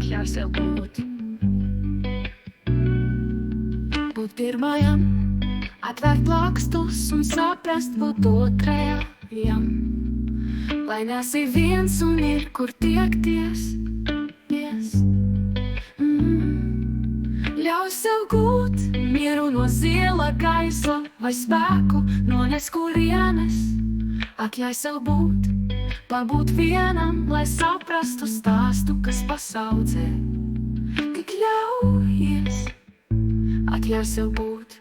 atļauj sev būt. Būt pirmajam, atvērt plakstus un saprast būt otrajam. Lai nesi viens un ir, kur tiekties. Ļauj sev gūt mieru no zila gaisa vai spēku no neskurienes. Atļauj sev būt, pabūt vienam, lai saprastu stāstu, kas pasaudzē. Tik ļaujies, atļauj sev būt.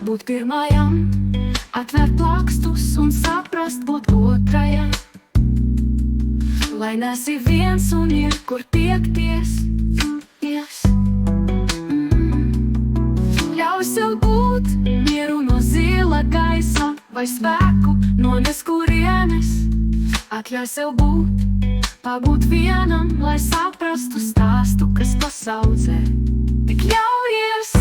Būt pirmajam, atvērt plakstus un saprast būt otrajam. Lai nesi viens un ir, kur tiekties. Ļauj sev būt mieru no zila gaisa vai spēku no neskurienes. Atļauj sev būt, pabūt vienam, lai saprastu stāstu, kas pasaudzē. Tik ļaujies,